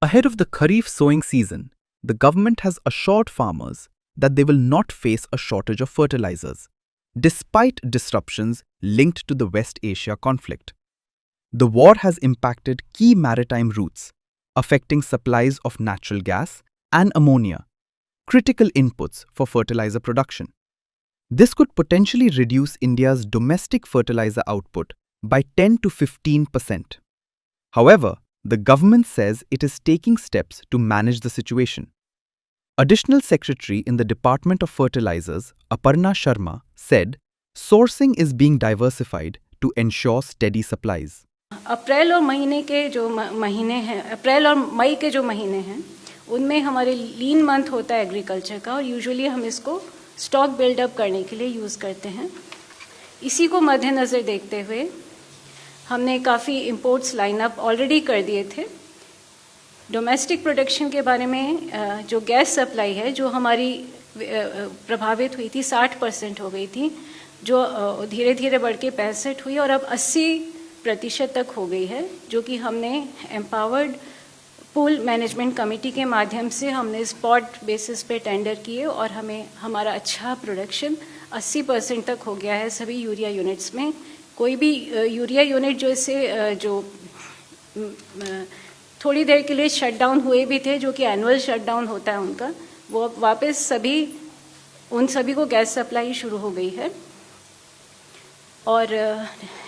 Ahead of the Kharif sowing season, the government has assured farmers that they will not face a shortage of fertilizers, despite disruptions linked to the West Asia conflict. The war has impacted key maritime routes, affecting supplies of natural gas and ammonia, critical inputs for fertilizer production. This could potentially reduce India's domestic fertilizer output by 10 to 15%. However, the government says it is taking steps to manage the situation. Additional Secretary in the Department of Fertilizers, Aparna Sharma, said sourcing is being diversified to ensure steady supplies. अप्रैल और महीने के जो महीने हैं, अप्रैल और मई के जो महीने हैं, उनमें हमारे लीन मंथ होता है एग्रीकल्चर का और यूजुअली हम इसको स्टॉक बिल्डअप करने के लिए यूज़ करते हैं. इसी को मद्देनज़र देखते हुए हमने काफ़ी इंपोर्ट्स लाइन अप ऑलरेडी कर दिए थे. डोमेस्टिक प्रोडक्शन के बारे में जो गैस सप्लाई है जो हमारी प्रभावित हुई थी 60% हो गई थी, जो धीरे धीरे बढ़ के 65 हुई और अब 80% तक हो गई है, जो कि हमने एम्पावर्ड पूल मैनेजमेंट कमेटी के माध्यम से हमने स्पॉट बेसिस पे टेंडर किए और हमारा अच्छा प्रोडक्शन 80% तक हो गया है सभी यूरिया यूनिट्स में. कोई भी यूरिया यूनिट जो इससे जो थोड़ी देर के लिए शटडाउन हुए भी थे, जो कि एनुअल शटडाउन होता है उनका, वो अब वापस उन सभी को गैस सप्लाई शुरू हो गई है. और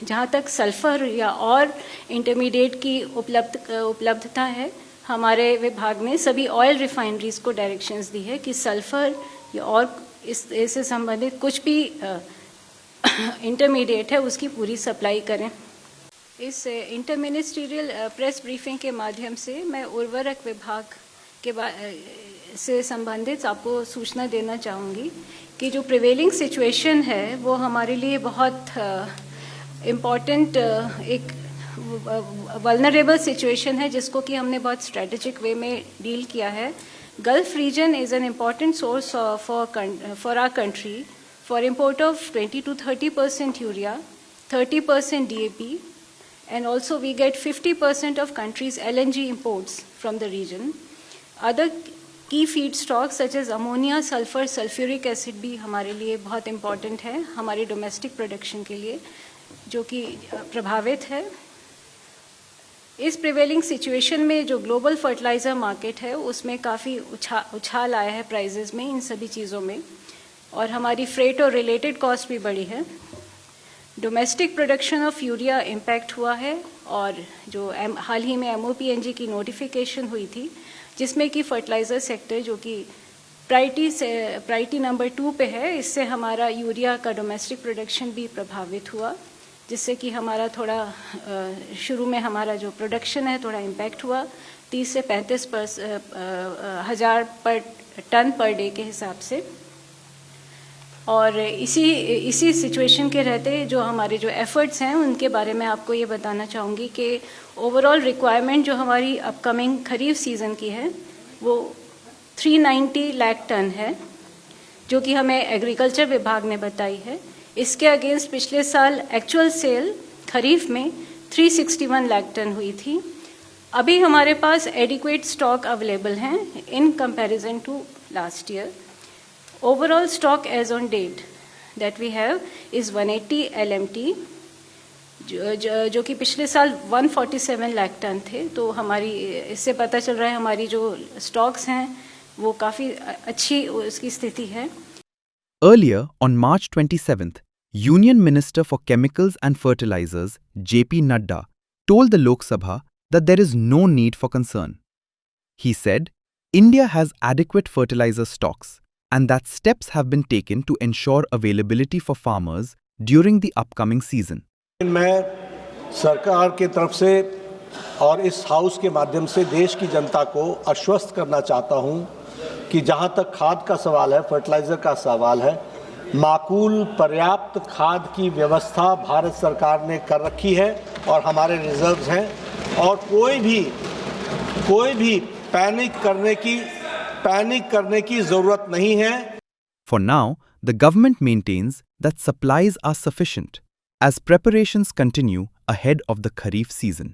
जहाँ तक सल्फ़र या और इंटरमीडिएट की उपलब्धता है, हमारे विभाग ने सभी ऑयल रिफाइनरीज को डायरेक्शंस दी है कि सल्फ़र या और इससे संबंधित कुछ भी इंटरमीडिएट है उसकी पूरी सप्लाई करें. इस इंटर मिनिस्ट्रियल प्रेस ब्रीफिंग के माध्यम से मैं उर्वरक विभाग के से संबंधित आपको सूचना देना चाहूँगी कि जो प्रिवेलिंग सिचुएशन है वो हमारे लिए बहुत इम्पॉर्टेंट एक वल्नरेबल सिचुएशन है, जिसको कि हमने बहुत स्ट्रेटेजिक वे में डील किया है. Gulf region is an important source for our country for import of 20 to 30% urea, 30% DAP, and also we get 50% of country's LNG imports from the region. Other key feedstocks such as ammonia, sulfur, sulfuric acid भी हमारे लिए बहुत important है हमारे domestic production के लिए, जो कि प्रभावित है. इस प्रिवेलिंग सिचुएशन में जो ग्लोबल फर्टिलाइज़र मार्केट है उसमें काफ़ी उछाल आया है प्राइजेज़ में इन सभी चीज़ों में, और हमारी फ्रेट और रिलेटेड कॉस्ट भी बढ़ी है. Domestic production of urea impact हुआ है और जो हाल ही में MOPNG की नोटिफिकेशन हुई थी, जिसमें कि फर्टिलाइज़र सेक्टर जो कि प्रायोरिटी नंबर 2 पे है, इससे हमारा यूरिया का डोमेस्टिक प्रोडक्शन भी प्रभावित हुआ, जिससे कि हमारा थोड़ा शुरू में हमारा जो प्रोडक्शन है थोड़ा इम्पैक्ट हुआ 30 से 35 हज़ार पर टन पर डे के हिसाब से. और इसी सिचुएशन के रहते जो हमारे जो एफर्ट्स हैं उनके बारे में आपको ये बताना चाहूँगी कि ओवरऑल रिक्वायरमेंट जो हमारी अपकमिंग खरीफ सीज़न की है वो 390 लाख टन है, जो कि हमें एग्रीकल्चर विभाग ने बताई है. इसके अगेंस्ट पिछले साल एक्चुअल सेल खरीफ में 361 लाख टन हुई थी. अभी हमारे पास एडिक्वेट स्टॉक अवेलेबल हैं in comparison to last year. Overall stock as on date that we have is 180 LMT, जो कि पिछले साल 147 लाख टन थे. तो हमारी इससे पता चल रहा है हमारी जो स्टॉक्स हैं वो काफ़ी अच्छी उसकी स्थिति है. Earlier, on March 27th, Union Minister for Chemicals and Fertilizers, JP Nadda, told the Lok Sabha that there is no need for concern. He said, India has adequate fertilizer stocks and that steps have been taken to ensure availability for farmers during the upcoming season. मैं सरकार के तरफ से और इस house के माध्यम से देश की जनता को आश्वस्त करना चाहता हूं कि जहां तक खाद का सवाल है, फर्टिलाइज़र का सवाल है, माकूल पर्याप्त खाद की व्यवस्था भारत सरकार ने कर रखी है और हमारे रिजर्व्स हैं, और कोई भी पैनिक करने की ज़रूरत नहीं है. For now, the government maintains that supplies are sufficient as preparations continue ahead of the Kharif season.